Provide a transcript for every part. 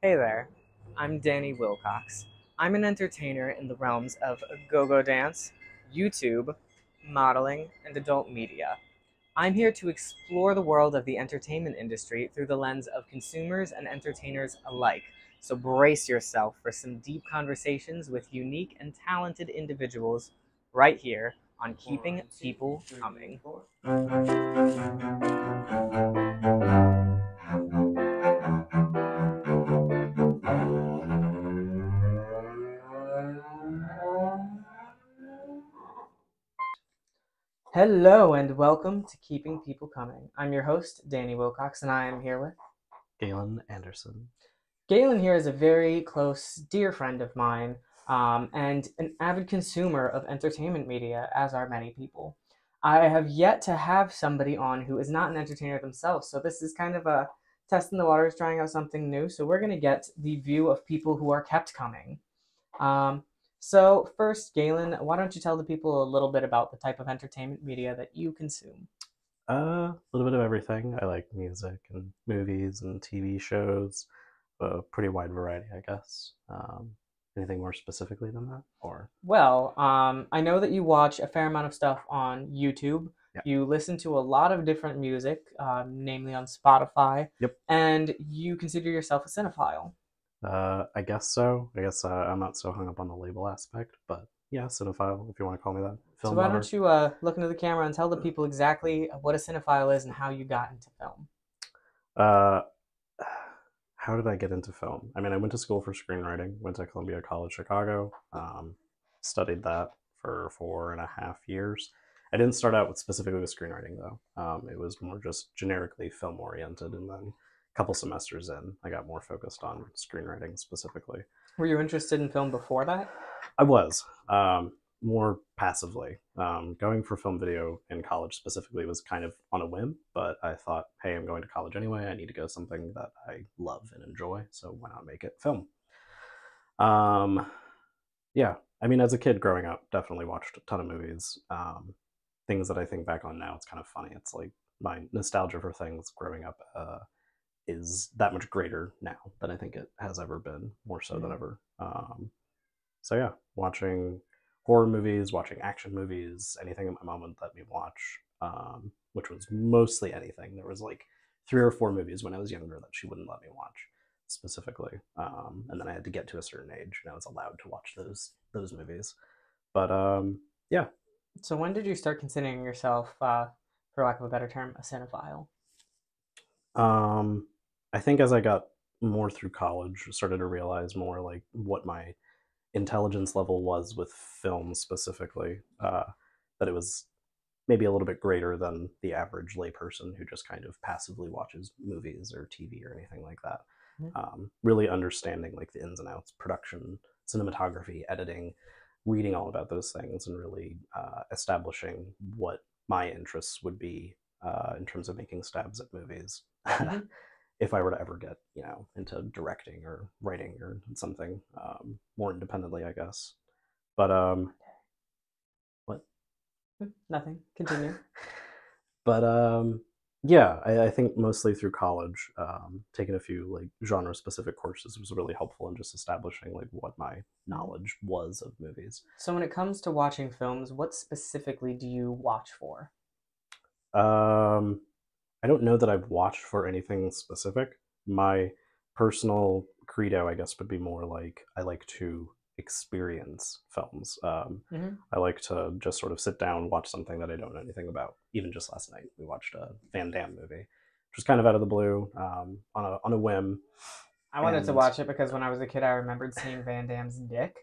Hey there, I'm Danny Wilcox. I'm an entertainer in the realms of go-go dance, YouTube, modeling, and adult media. I'm here to explore the world of the entertainment industry through the lens of consumers and entertainers alike. So brace yourself for some deep conversations with unique and talented individuals right here on Keeping One, two, People three, Coming. four. Hello and welcome to Keeping People Coming. I'm your host, Danny Wilcox, and I am here with Galen Anderson. Galen here is a very close, dear friend of mine, and an avid consumer of entertainment media, as are many people. I have yet to have somebody on who is not an entertainer themselves, so this is kind of a test in the waters, trying out something new. So we're going to get the view of people who are kept coming. Um, so first, Galen, why don't you tell the people a little bit about the type of entertainment media that you consume? A little bit of everything. I like music and movies and TV shows. A pretty wide variety, I guess. Anything more specifically than that? Or Well, I know that you watch a fair amount of stuff on YouTube. yeah. You listen to a lot of different music, namely on Spotify, Yep. and you consider yourself a cinephile. I guess so. I guess I'm not so hung up on the label aspect, but yeah, cinephile, if you want to call me that. So Film why lover. don't you look into the camera and tell the people exactly what a cinephile is and how you got into film? Uh, how did I get into film? I mean, I went to school for screenwriting, went to Columbia College Chicago, studied that for 4.5 years. I didn't start out with specifically with screenwriting though. It was more just generically film oriented, and then a couple semesters in, I got more focused on screenwriting specifically. Were you interested in film before that? I was more passively. Going for film video in college specifically was kind of on a whim, but I thought, hey, I'm going to college anyway. I need to go something that I love and enjoy, so why not make it film? Um, yeah, I mean, as a kid growing up, definitely watched a ton of movies. Things that I think back on now, it's kind of funny. It's like my nostalgia for things growing up is that much greater now than I think it has ever been, more so than Mhm. ever. So yeah, watching horror movies, watching action movies, anything that my mom would let me watch, which was mostly anything. There was like 3 or 4 movies when I was younger that she wouldn't let me watch specifically, and then I had to get to a certain age and I was allowed to watch those movies. But yeah, So when did you start considering yourself, for lack of a better term, a cinephile? um, I think as I got more through college, I started to realize more like what my intelligence level was with film specifically. That it was maybe a little bit greater than the average layperson who just kind of passively watches movies or TV or anything like that. Mhm. Really understanding like the ins and outs, production, cinematography, editing, reading all about those things, and really establishing what my interests would be in terms of making stabs at movies. Mhm. If I were to ever get, into directing or writing or something more independently, I guess. But what? Nothing. Continue. But yeah, I think mostly through college, taking a few like genre specific courses was really helpful in just establishing like what my Mhm. knowledge was of movies. So when it comes to watching films, what specifically do you watch for? Um, I don't know that I've watched for anything specific. My personal credo, I guess, would be more like I like to experience films. Hmm. I like to just sort of sit down, watch something that I don't know anything about. Even just last night, we watched a Van Damme movie, which was kind of out of the blue, on a whim, I wanted to and watch it because when I was a kid, I remembered seeing Van Damme's dick.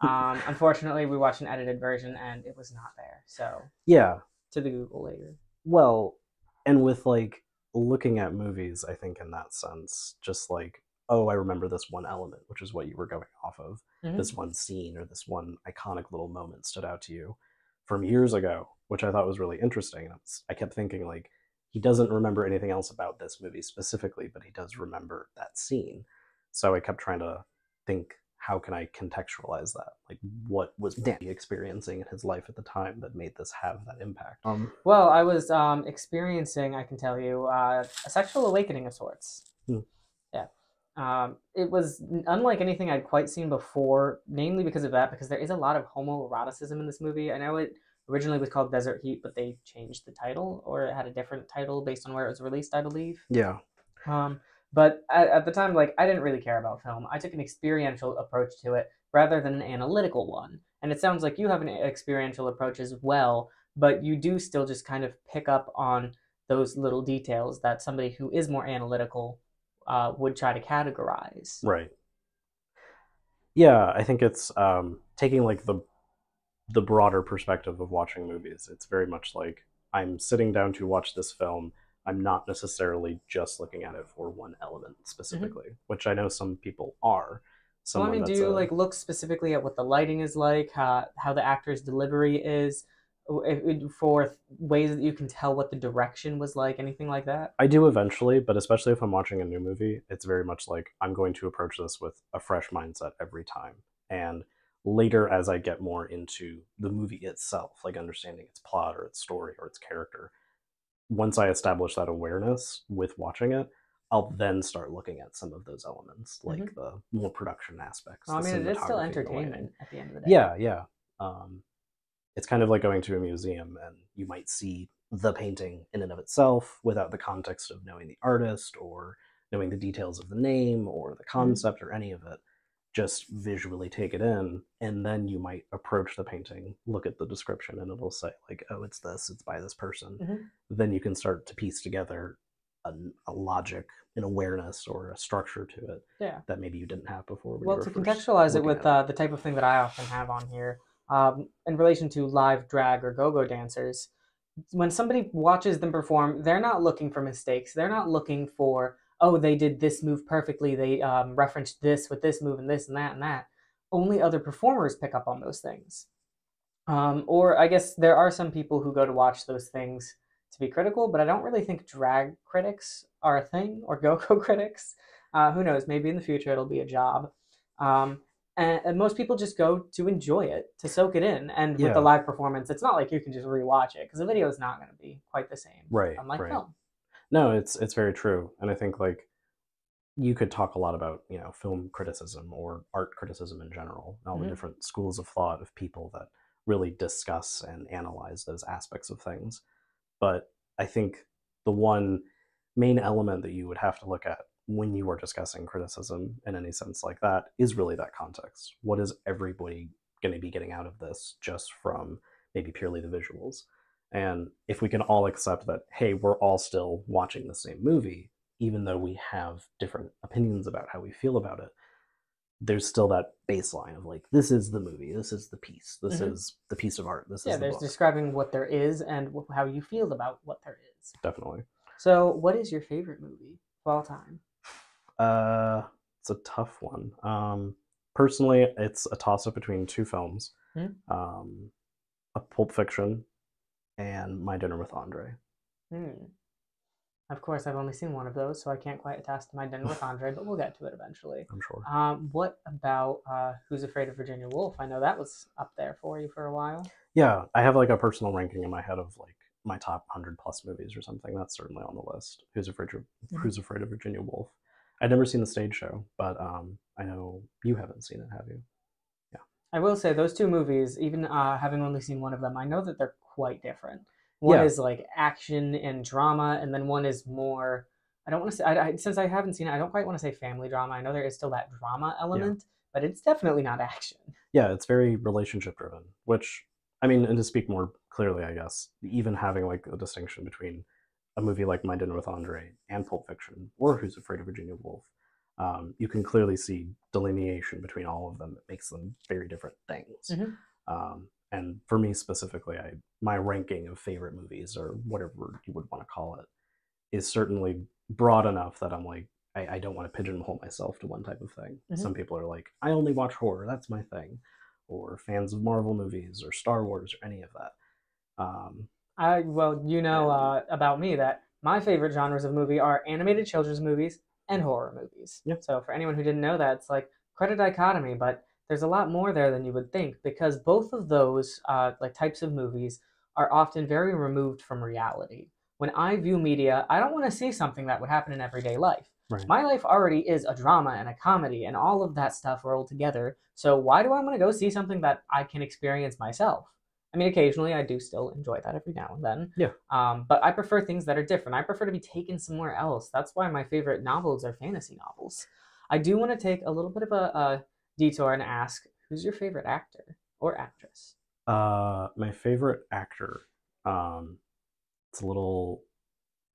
Unfortunately, we watched an edited version and it was not there. So yeah, to the Google later. well, and with like looking at movies, I think in that sense, just like, oh, I remember this one element, which is what you were going off of. This Hmm. one scene or this one iconic little moment stood out to you from years ago, which I thought was really interesting. And I kept thinking, like, he doesn't remember anything else about this movie specifically, but he does remember that scene. So I kept trying to think, how can I contextualize that? Like, what was Danny experiencing in his life at the time that made this have that impact? Well, I was experiencing, I can tell you, a sexual awakening of sorts. Hmm. Yeah. It was unlike anything I'd quite seen before, mainly because of that, because there is a lot of homoeroticism in this movie. I know it originally was called Desert Heat, but they changed the title, or it had a different title based on where it was released, I believe. Yeah. Um, but at the time, like, I didn't really care about film. I took an experiential approach to it rather than an analytical one. And it sounds like you have an experiential approach as well, but you do still just kind of pick up on those little details that somebody who is more analytical would try to categorize. Right. Yeah, I think it's taking like the broader perspective of watching movies. It's very much like I'm sitting down to watch this film. I'm not necessarily just looking at it for one element Mm-hmm. specifically, which I know some people are. Well, I Someone mean, do that's you a like look specifically at what the lighting is like, how the actor's delivery is, for ways that you can tell what the direction was like, anything like that? I do eventually, but especially if I'm watching a new movie, it's very much like I'm going to approach this with a fresh mindset every time. And later, as I get more into the movie itself, like understanding its plot or its story or its character, once I establish that awareness with watching it, I'll then start looking at some of those elements, like Mm-hmm. the more production aspects, Well, I the mean, it is still cinematography, the lighting. entertainment at the end of the day. Yeah, yeah. Um, it's kind of like going to a museum and you might see the painting in and of itself without the context of knowing the artist or knowing the details of the name or the Mm-hmm. concept or any of it. Just visually take it in, and then you might approach the painting, look at the description, and it'll say, like, oh, it's this, it's by this person. Mm-hmm. Then you can start to piece together a logic, an awareness, or a structure to it Yeah. that maybe you didn't have before when you Well, were to first contextualize it looking with at it. the type of thing that I often have on here, in relation to live drag or go-go dancers, when somebody watches them perform, they're not looking for mistakes. They're not looking for, oh, they did this move perfectly. They referenced this with this move and this and that and that. Only other performers pick up on those things. Or I guess there are some people who go to watch those things to be critical, but I don't really think drag critics are a thing or go-go critics. Who knows? Maybe in the future it'll be a job. Um, and most people just go to enjoy it, to soak it in. And with the Yeah, live performance, it's not like you can just rewatch it because the video is not going to be quite the same, right, unlike right. film. No, it's very true, and I think like you could talk a lot about film criticism or art criticism in general, and all the Mm-hmm. different schools of thought of people that really discuss and analyze those aspects of things. But I think the one main element that you would have to look at when you are discussing criticism in any sense like that is really that context. What is everybody going to be getting out of this just from maybe purely the visuals? And if we can all accept that, hey, we're all still watching the same movie, even though we have different opinions about how we feel about it, there's still that baseline of like, this is the movie, this is the piece, this Mm-hmm. is the piece of art, this Yeah, is the there's book. describing what there is and how you feel about what there is. Definitely. So, what is your favorite movie of all time? Uh, it's a tough one. Personally, it's a toss up between two films, Hmm? um, a Pulp Fiction and My Dinner with Andre. Hmm. Of course, I've only seen one of those, so I can't quite attest to My Dinner with Andre, but we'll get to it eventually. I'm sure. What about Who's Afraid of Virginia Woolf? I know that was up there for you for a while. Yeah, I have like a personal ranking in my head of like my top 100 plus movies or something. That's certainly on the list. Mhm. Who's Afraid of Virginia Woolf? I've never seen the stage show, but I know you haven't seen it, have you? Yeah. I will say those two movies, even having only seen one of them, I know that they're quite different. One Yeah. is like action and drama, and then one is more. I don't want to say since I haven't seen it, I don't quite want to say family drama. I know there is still that drama Yeah. element, but it's definitely not action. Yeah, it's very relationship driven, which I mean, and to speak more clearly, I guess, even having like a distinction between a movie like My Dinner with Andre and Pulp Fiction or Who's Afraid of Virginia Woolf, you can clearly see delineation between all of them that makes them very different things. Hmm. And for me specifically, my ranking of favorite movies or whatever you would want to call it is certainly broad enough that I'm like, I don't want to pigeonhole myself to one type of thing. Hmm. Some people are like, I only watch horror, that's my thing, or fans of Marvel movies or Star Wars or any of that. Um, Well, you know and about me that my favorite genres of movie are animated children's movies and horror movies. yeah, So for anyone who didn't know that, it's like quite a dichotomy, but there's a lot more there than you would think because both of those like types of movies are often very removed from reality. When I view media, I don't want to see something that would happen in everyday life. Right. My life already is a drama and a comedy and all of that stuff rolled together. So why do I want to go see something that I can experience myself? I mean, occasionally I do still enjoy that every now and then, Yeah. but I prefer things that are different. I prefer to be taken somewhere else. That's why my favorite novels are fantasy novels. I do want to take a little bit of a detour and ask, who's your favorite actor or actress? My favorite actor. Um, it's a little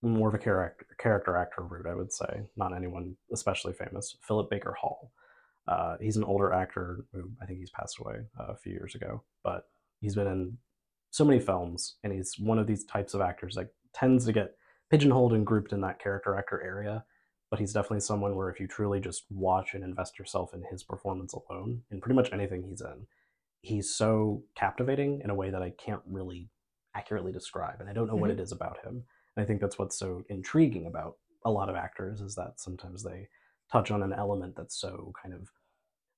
more of a character actor route, I would say. Not anyone especially famous. Philip Baker Hall. He's an older actor who I think he's passed away a few years ago, but he's been in so many films, and he's one of these types of actors that tends to get pigeonholed and grouped in that character actor area. But he's definitely someone where if you truly just watch and invest yourself in his performance alone, in pretty much anything he's in, he's so captivating in a way that I can't really accurately describe, and I don't know what Mm-hmm. it is about him. And I think that's what's so intriguing about a lot of actors is that sometimes they touch on an element that's so kind of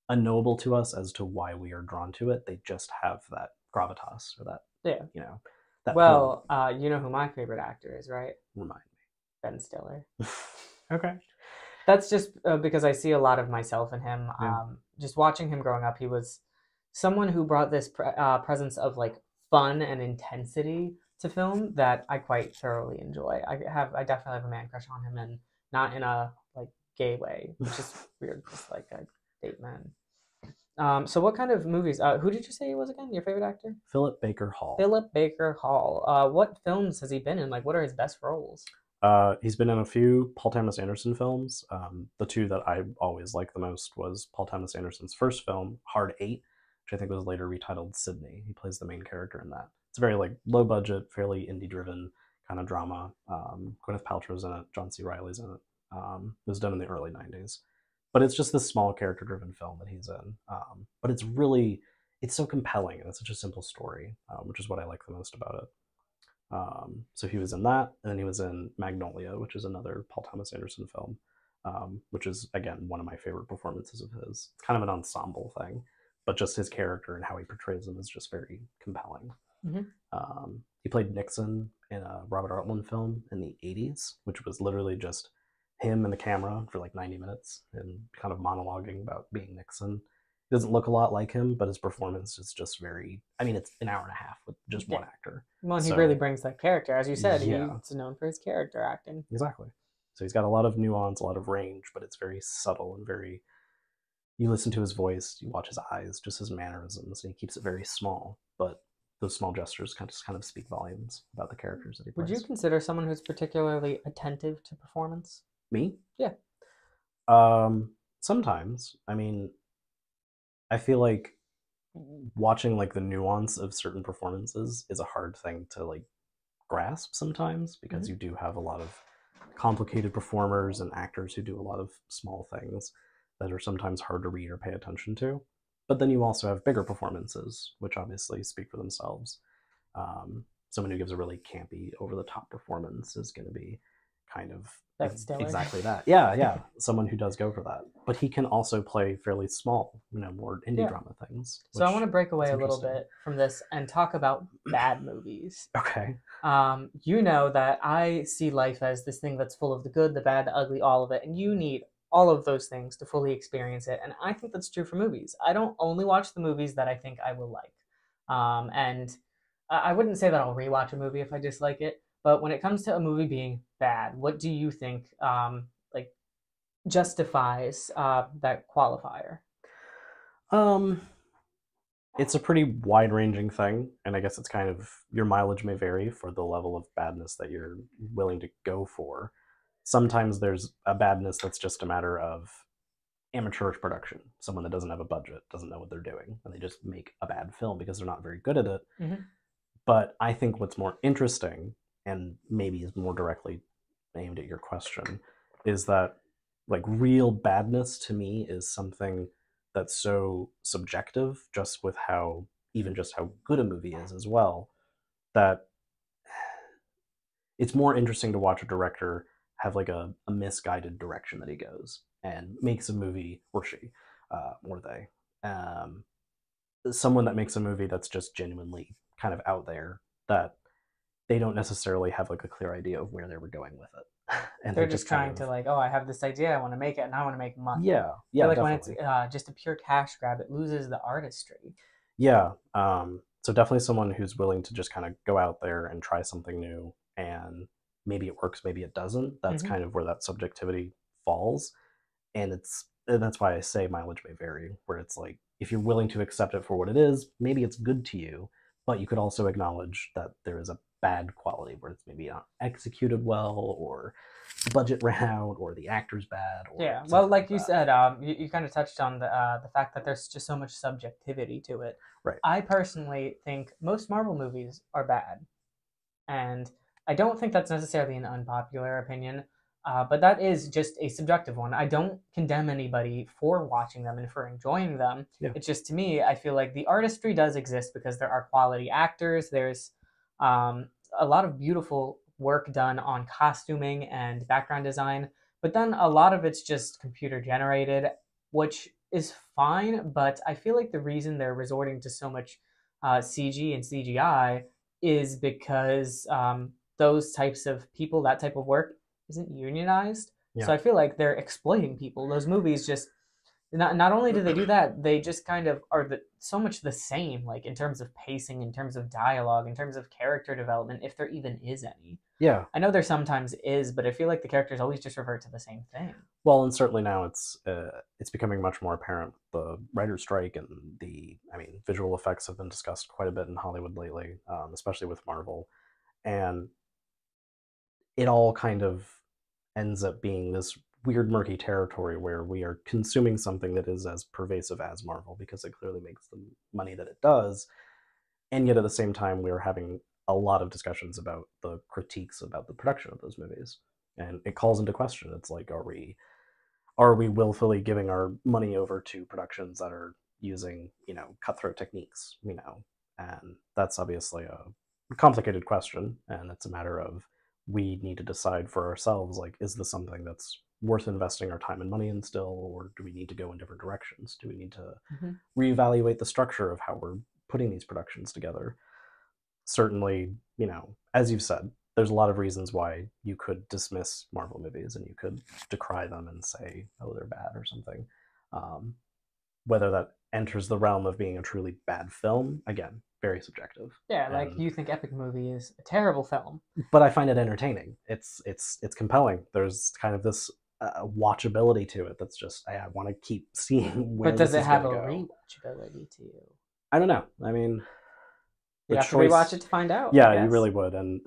unknowable to us as to why we are drawn to it. They just have that gravitas or that, Yeah. you know, that pull. Well, you know who my favorite actor is, right? Remind Ben Stiller. me. Okay. That's just because I see a lot of myself in him. Yeah. Just watching him growing up, he was someone who brought this presence of like fun and intensity to film that I quite thoroughly enjoy. I definitely have a man crush on him, and not in a like gay way, which is weird. Just like I date men. So what kind of movies? Who did you say he was again? Your favorite actor? Philip Baker Hall. Philip Baker Hall. What films has he been in? Like, what are his best roles? He's been in a few Paul Thomas Anderson films. The two that I always liked the most was Paul Thomas Anderson's first film, Hard Eight, which I think was later retitled Sydney. He plays the main character in that. It's a very like low budget, fairly indie driven kind of drama. Gwyneth Paltrow's in it. John C. Reilly's in it. It was done in the early '90s, but it's just this small character driven film that he's in. But it's so compelling and it's such a simple story, which is what I like the most about it. So he was in that, and then he was in Magnolia, which is another Paul Thomas Anderson film, which is again one of my favorite performances of his. It's kind of an ensemble thing, but just his character and how he portrays him is just very compelling. Mm-hmm. He played Nixon in a Robert Altman film in the '80s, which was literally just him and the camera for like 90 minutes and kind of monologuing about being Nixon. He doesn't look a lot like him, but his performance is just very. I mean, it's an hour and a half with just Yeah. one actor. Well, and he really So brings that character, as you said. yeah, He's known for his character acting. exactly. So he's got a lot of nuance, a lot of range, but it's very subtle and very. You listen to his voice, you watch his eyes, just his mannerisms, and he keeps it very small. But those small gestures kind of speak volumes about the characters that he Would you plays. consider someone who's particularly attentive to performance? Me? Yeah. Sometimes. I mean, I feel like watching like the nuance of certain performances is a hard thing to like grasp sometimes because Mm-hmm. you do have a lot of complicated performers and actors who do a lot of small things that are sometimes hard to read or pay attention to. But then you also have bigger performances, which obviously speak for themselves. Someone who gives a really campy, over the top performance is going to be kind of Ben Stiller. exactly that. Yeah, yeah. Someone who does go for that. But he can also play fairly small, more indie Yeah. drama things, So I want which to break is away a little interesting. bit from this and talk about bad movies. Okay. You know that I see life as this thing that's full of the good, the bad, the ugly, all of it, and you need all of those things to fully experience it. And I think that's true for movies. I don't only watch the movies that I think I will like. And I wouldn't say that I'll rewatch a movie if I dislike it, but when it comes to a movie being bad, what do you think like justifies that qualifier? Um, it's a pretty wide ranging thing, and I guess it's kind of your mileage may vary for the level of badness that you're willing to go for. Sometimes there's a badness that's just a matter of amateurish production, someone that doesn't have a budget, doesn't know what they're doing, and they just make a bad film because they're not very good at it. Mm-hmm. But I think what's more interesting, and maybe is more directly aimed at your question, is that like real badness to me is something that's so subjective just with how even just how good a movie is as well that it's more interesting to watch a director have like a misguided direction that he goes and makes a movie or she or they um, someone that makes a movie that's just genuinely kind of out there that they don't necessarily have like a clear idea of where they were going with it, and They're they just just kind trying to of like, oh, I have this idea, I want to make it, and I want to make money. yeah, I feel yeah, like when it's definitely. just a pure cash grab, it loses the artistry. Yeah. So definitely someone who's willing to just kind of go out there and try something new, and maybe it works, maybe it doesn't. That's Hmm. kind of where that subjectivity falls, and that's why I say mileage may vary. Where it's like if you're willing to accept it for what it is, maybe it's good to you, but you could also acknowledge that there is a bad quality where it's maybe not executed well, or the budget ran out, or the actor's bad, or Yeah, well, something like like you that. said, you kind of touched on the fact that there's just so much subjectivity to it. Right. I personally think most Marvel movies are bad, and I don't think that's necessarily an unpopular opinion, but that is just a subjective one. I don't condemn anybody for watching them and for enjoying them. Yeah. It's just to me, I feel like the artistry does exist because there are quality actors. There's um, a lot of beautiful work done on costuming and background design, but then a lot of it's just computer generated, which is fine. But I feel like the reason they're resorting to so much CG and CGI is because those types of people, that type of work, isn't unionized. Yeah. So I feel like they're exploiting people. Those movies just not only do they do that, they just kind of are so much the same, like in terms of pacing, in terms of dialogue, in terms of character development, if there even is any. Yeah. I know there sometimes is, but I feel like the characters always just revert to the same thing. Well, and certainly now it's becoming much more apparent. The writer's strike and I mean, visual effects have been discussed quite a bit in Hollywood lately, especially with Marvel, and it all kind of ends up being this weird murky territory where we are consuming something that is as pervasive as Marvel because it clearly makes the money that it does, and yet at the same time we are having a lot of discussions about the critiques about the production of those movies, and it calls into question. It's like, are we willfully giving our money over to productions that are using cutthroat techniques, and that's obviously a complicated question, and it's a matter of we need to decide for ourselves, like, is this something that's worth investing our time and money in still, or do we need to go in different directions? Do we need to Mm-hmm. reevaluate the structure of how we're putting these productions together? Certainly, as you've said, there's a lot of reasons why you could dismiss Marvel movies and you could decry them and say, oh, they're bad or something. Um, Whether that enters the realm of being a truly bad film, again, very subjective. Yeah, like And you think Epic Movie is a terrible film, but I find it entertaining. It's compelling. There's kind of this watchability to it that's just I want to keep seeing but where does this it is going have to a go. rewatchability to you? I don't know. I mean, You the have to rewatch choice. it to find out, I Yeah, you guess. really would. And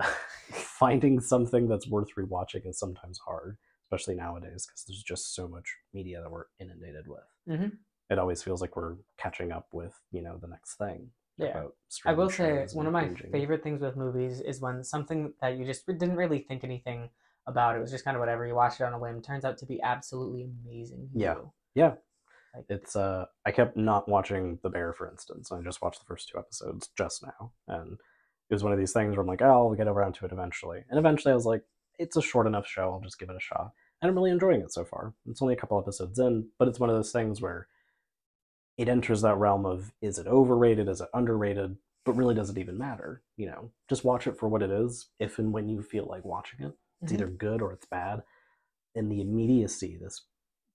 finding something that's worth rewatching is sometimes hard, especially nowadays, because there's just so much media that we're inundated with. Hmm. It always feels like we're catching up with, the next thing Yeah. about I streaming will say shows one of and my binging. favorite things with movies is when something that you just didn't really think anything about, it was just kind of whatever, you watched it on a whim, turns out to be absolutely amazing to Yeah. you. Yeah. Like, It's I kept not watching The Bear, for instance. I just watched the first two episodes just now. And it was one of these things where I'm like, oh, I'll get around to it eventually. And eventually I was like, it's a short enough show, I'll just give it a shot. And I'm really enjoying it so far. It's only a couple episodes in, but it's one of those things where it enters that realm of, is it overrated, is it underrated, but really does it even matter? Just watch it for what it is, if and when you feel like watching it. It's mhm. either good or it's bad. And the immediacy,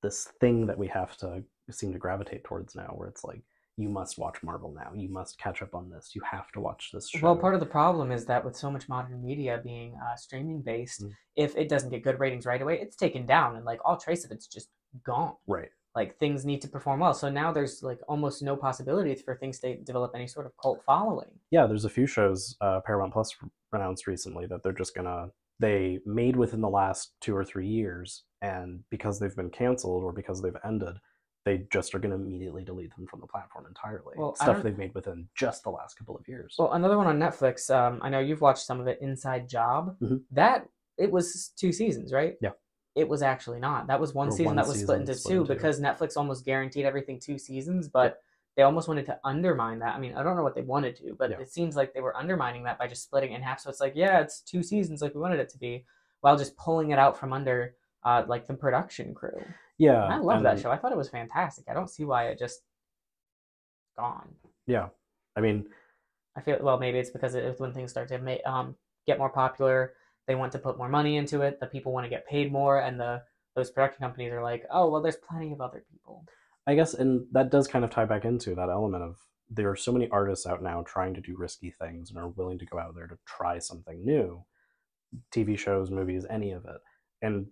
this thing that we have to seem to gravitate towards now, where it's like, you must watch Marvel now, you must catch up on this, you have to watch this Well, show. part of the problem is that with so much modern media being streaming based, Mm. if it doesn't get good ratings right away, it's taken down and like all trace of it's just gone. Right. Like things need to perform well. So now there's like almost no possibility for things to develop any sort of cult following. Yeah, there's a few shows Paramount Plus announced recently that they're just gonna they made within the last 2 or 3 years, and because they've been canceled or because they've ended, they just are gonna immediately delete them from the platform entirely. Well, I Stuff don't. they've made within just the last couple of years. Well, another one on Netflix. I know you've watched some of it. Inside Job. Mm-hmm. That it was 2 seasons, right? Yeah. It was actually not. That was one Or season one that was split season into split two into. because Netflix almost guaranteed everything 2 seasons, Yep. but they almost wanted to undermine that. I mean, I don't know what they wanted to, but Yeah. it seems like they were undermining that by just splitting it in half. So it's like, yeah, it's 2 seasons like we wanted it to be, while just pulling it out from under like the production crew. And I Yeah, love that and show. I thought it was fantastic. I don't see why it just gone. yeah, I mean, I feel well, maybe it's because it was when things start to get more popular. They want to put more money into it. The people want to get paid more, and those production companies are like, oh well, there's plenty of other people. I guess, and that does kind of tie back into that element of there are so many artists out now trying to do risky things and are willing to go out there to try something new. TV shows, movies, any of it. And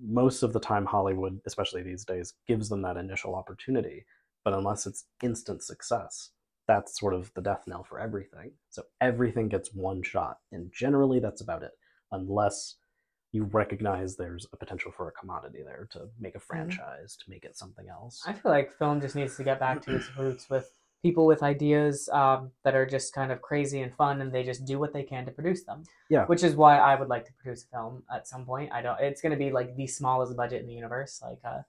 most of the time, Hollywood, especially these days, gives them that initial opportunity. But unless it's instant success, that's sort of the death knell for everything. So everything gets one shot. And generally, that's about it. Unless you recognize there's a potential for a commodity there to make a franchise, to make it something else. I feel like film just needs to get back to its roots with people with ideas that are just kind of crazy and fun, and they just do what they can to produce them. Yeah. Which is why I would like to produce a film at some point. I don't. It's going to be like the smallest budget in the universe, like I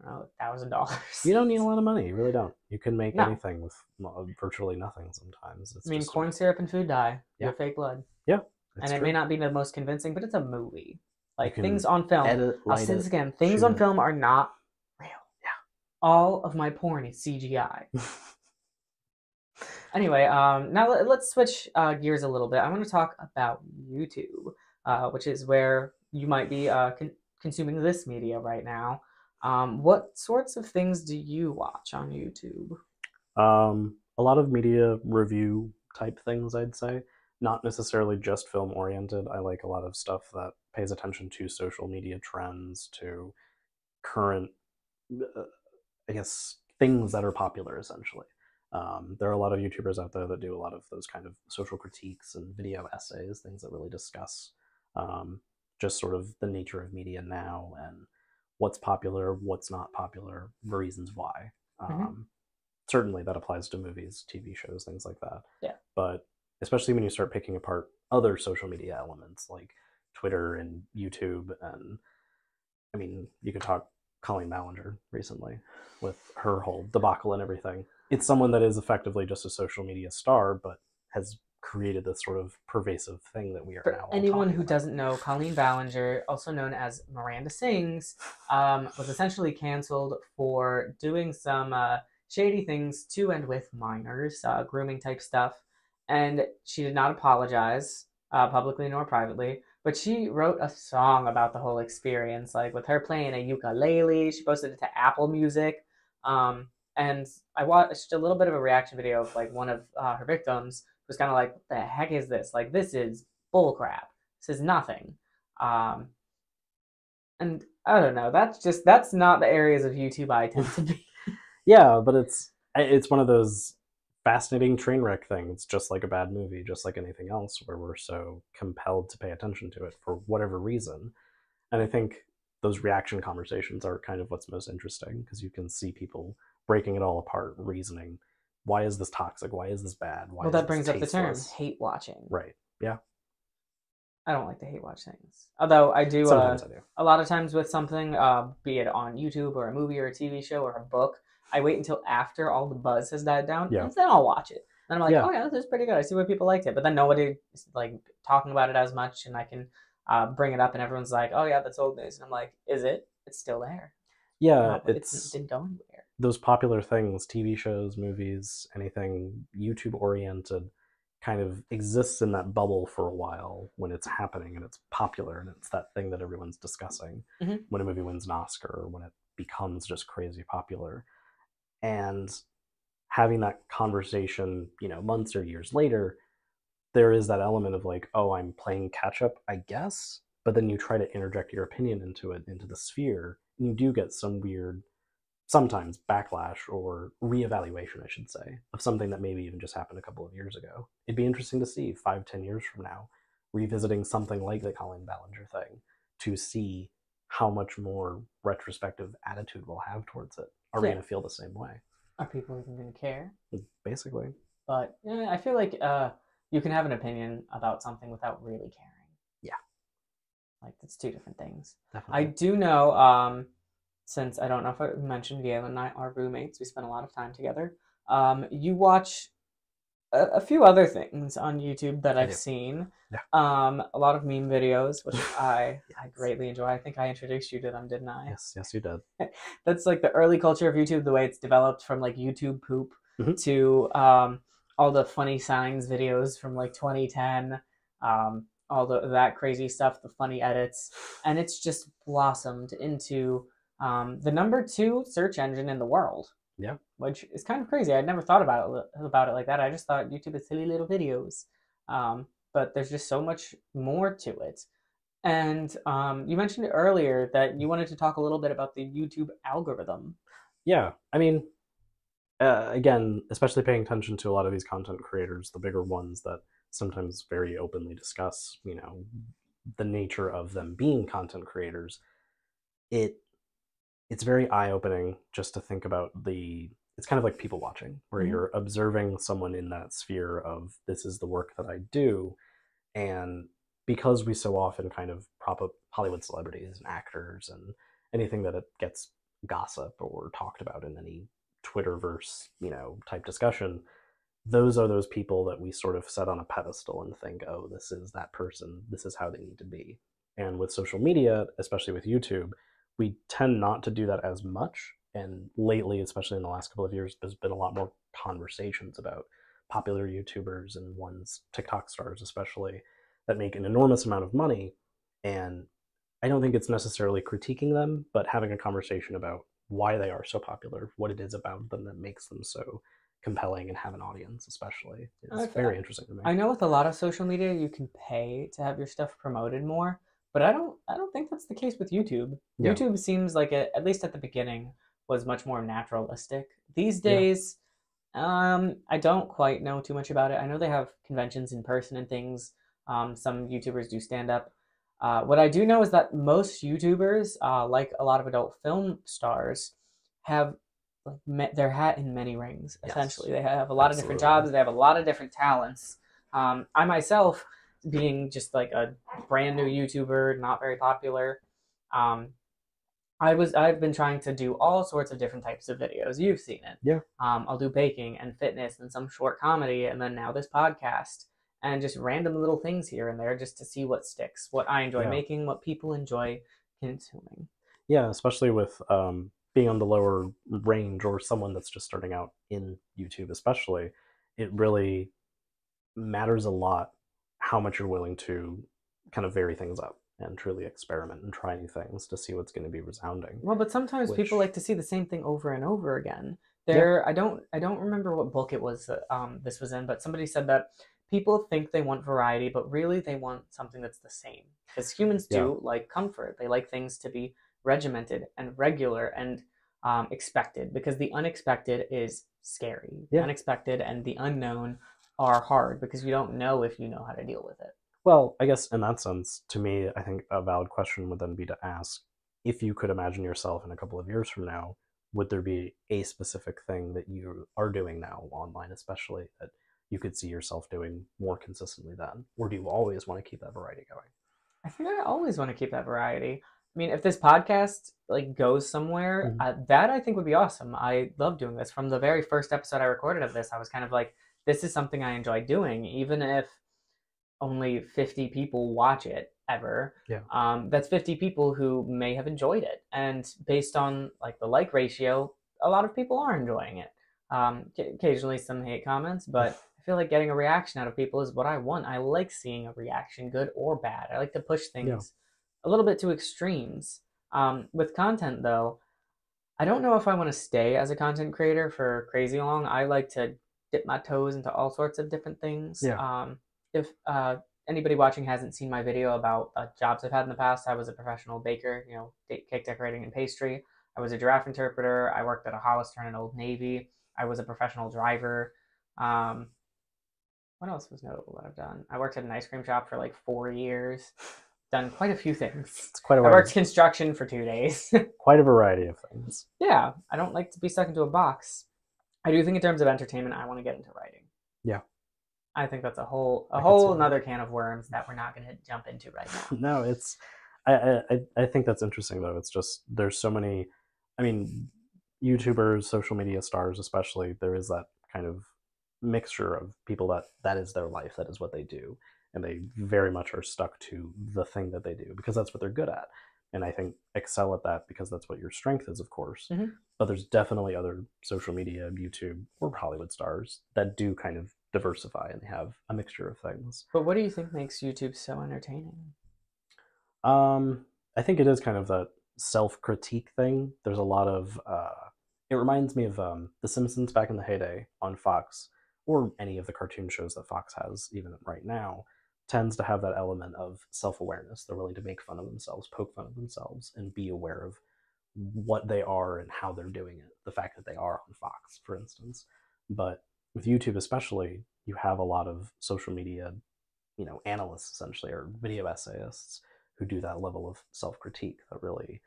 don't know, $1,000. You don't need a lot of money. You really don't. You can make No. anything with virtually nothing sometimes. It's I mean, just corn syrup and food dye. Yeah. Your fake blood. Yeah. And it may not be the most convincing, but it's a movie. Like can things on film. edit, I'll light say it, this again. Things shoot on it. film are not real. Yeah. All of my porn is CGI. Anyway, now let's switch gears a little bit. I want to talk about YouTube, which is where you might be consuming this media right now. What sorts of things do you watch on YouTube? A lot of media review type things, I'd say. Not necessarily just film oriented. I like a lot of stuff that pays attention to social media trends, to current, I guess, things that are popular, essentially. There are a lot of YouTubers out there that do a lot of those kind of social critiques and video essays, things that really discuss just sort of the nature of media now and what's popular, what's not popular, reasons why. Certainly that applies to movies, TV shows, things like that. Yeah. But especially when you start picking apart other social media elements like Twitter and YouTube, and I mean, you could talk Colleen Ballinger recently with her whole debacle and everything. It's someone that is effectively just a social media star, but has created this sort of pervasive thing that we are now. For anyone who doesn't know, Colleen Ballinger, also known as Miranda Sings, was essentially canceled for doing some shady things to and with minors, grooming type stuff. And she did not apologize publicly nor privately, but she wrote a song about the whole experience, like with her playing a ukulele. She posted it to Apple Music. And I watched a little bit of a reaction video of like one of her victims who was kind of like, what the heck is this? Like, this is bullcrap. This is nothing. And I don't know. That's not the areas of YouTube I tend to be. Yeah, but it's one of those fascinating train wreck things, just like a bad movie, just like anything else, where we're so compelled to pay attention to it for whatever reason. And I think those reaction conversations are kind of what's most interesting, because you can see people breaking it all apart, reasoning, why is this toxic? Why is this bad? Why Well, is that this brings up the term tasteless? hate watching. Right. Yeah. I don't like to hate watch things. Although I do, Sometimes I do. a lot of times with something, be it on YouTube or a movie or a TV show or a book, I wait until after all the buzz has died down, Yeah. and then I'll watch it. And I'm like, Yeah. oh yeah, this is pretty good. I see why people liked it. But then nobody is like talking about it as much, and I can bring it up, and everyone's like, oh yeah, that's old news. And I'm like, is it? It's still there. Yeah, No, it didn't go anywhere. Those popular things, TV shows, movies, anything YouTube oriented, kind of exists in that bubble for a while when it's happening and it's popular and it's that thing that everyone's discussing. When a movie wins an Oscar or when it becomes just crazy popular. And having that conversation, months or years later, there is that element of like, oh, I'm playing catch up, I guess. But then you try to interject your opinion into it, into the sphere, and you do get some weird, sometimes backlash or reevaluation, I should say, of something that maybe even just happened a couple of years ago. It'd be interesting to see 5-10 years from now, revisiting something like the Colleen Ballinger thing, to see how much more retrospective attitude we'll have towards it. Are we going to feel the same way? Are people even going to care? Basically. But yeah, I feel like you can have an opinion about something without really caring. Yeah. Like, that's two different things. Definitely. I do know, since I don't know if I mentioned, Galen and I are roommates. We spend a lot of time together. You watch a few other things on YouTube that I've seen. Yeah. A lot of meme videos, which I greatly enjoy. I think I introduced you to them, didn't I? Yes, you did. That's like the early culture of YouTube, the way it's developed from like YouTube poop to all the funny signs videos from like 2010. all that crazy stuff, the funny edits, and it's just blossomed into the number 2 search engine in the world, Yeah. which is kind of crazy. I'd never thought about it like that. I just thought YouTube is silly little videos, but there's just so much more to it. And you mentioned earlier that you wanted to talk a little bit about the YouTube algorithm. Yeah. I mean, again, especially paying attention to a lot of these content creators, the bigger ones that sometimes very openly discuss, the nature of them being content creators, it it's very eye-opening just to think about it's kind of like people watching, where Mm-hmm. you're observing someone in that sphere of this is the work that I do. And because we so often kind of prop up Hollywood celebrities and actors and anything that it gets gossip or talked about in any Twitterverse, type discussion, those are those people that we sort of set on a pedestal and think, oh, this is that person, this is how they need to be. And with social media, especially with YouTube, we tend not to do that as much. And lately, especially in the last couple of years, there's been a lot more conversations about popular YouTubers and ones, TikTok stars especially, that make an enormous amount of money. And I don't think it's necessarily critiquing them, but having a conversation about why they are so popular, what it is about them that makes them so compelling and have an audience, especially, is I've, very interesting to me. I know with a lot of social media you can pay to have your stuff promoted more, but I don't think that's the case with YouTube. Yeah, YouTube seems like at least at the beginning was much more naturalistic. These yeah, days, I don't quite know too much about it. I know they have conventions in person and things. Some YouTubers do stand up. What I do know is that most YouTubers, like a lot of adult film stars, have like their hat in many rings. yes, Essentially, they have a lot of different absolutely. jobs. They have a lot of different talents. I myself, being just like a brand new YouTuber, not very popular, um, I've been trying to do all sorts of different types of videos. You've seen it. Yeah, I'll do baking and fitness and some short comedy, and then now this podcast and just random little things here and there just to see what sticks, what I enjoy yeah, making, what people enjoy consuming. yeah, especially with being on the lower range or someone that's just starting out in YouTube, especially, it really matters a lot how much you're willing to kind of vary things up and truly experiment and try new things to see what's going to be resounding. Well, but sometimes people Which, like to see the same thing over and over again. yeah, I don't remember what book it was that this was in, but somebody said that people think they want variety, but really they want something that's the same. Because humans yeah, do like comfort. They like things to be regimented and regular and expected, because the unexpected is scary. The yeah. unexpected and the unknown are hard because you don't know if you know how to deal with it. Well, I guess in that sense, to me, I think a valid question would then be to ask, if you could imagine yourself in a couple of years from now, would there be a specific thing that you are doing now online, especially, that you could see yourself doing more consistently then? Or do you always want to keep that variety going? I think I always want to keep that variety. I mean, if this podcast like goes somewhere, Mm-hmm. that I think would be awesome. I love doing this. From the very first episode I recorded of this, I was kind of like, this is something I enjoy doing, even if only 50 people watch it ever. Yeah. That's 50 people who may have enjoyed it, and based on like the like ratio, a lot of people are enjoying it. Occasionally some hate comments, but I feel like getting a reaction out of people is what I want. I like seeing a reaction, good or bad. I like to push Yeah. things a little bit to extremes. With content though, I don't know if I want to stay as a content creator for crazy long. I like to dip my toes into all sorts of different things. Yeah. If anybody watching hasn't seen my video about jobs I've had in the past, I was a professional baker, cake decorating and pastry. I was a giraffe interpreter. I worked at a Hollister and Old Navy. I was a professional driver. Um, what else was notable that I've done? I worked at an ice cream shop for like 4 years. Done quite a few things. It's quite a I variety, worked construction for 2 days. quite a variety of things. Yeah, I don't like to be stuck into a box. I do think in terms of entertainment, I want to get into writing. Yeah. I think that's a whole I could see that. another can of worms that we're not going to jump into right now. No, I think that's interesting though. It's just there's so many. I mean, YouTubers, social media stars, especially, there is that kind of mixture of people that is their life, that is what they do, and they very much are stuck to the thing that they do because that's what they're good at. And I think excel at that because that's what your strength is, of course. Mm-hmm. But there's definitely other social media, YouTube, or Hollywood stars that do kind of diversify and they have a mixture of things. But what do you think makes YouTube so entertaining? I think it is kind of that self-critique thing. There's a lot of it reminds me of The Simpsons back in the heyday on Fox, or any of the cartoon shows that Fox has even right now, tends to have that element of self-awareness. They're willing to make fun of themselves, poke fun of themselves, and be aware of what they are and how they're doing it. The fact that they are on Fox, for instance. But with YouTube especially, you have a lot of social media, analysts essentially, or video essayists who do that level of self-critique that really,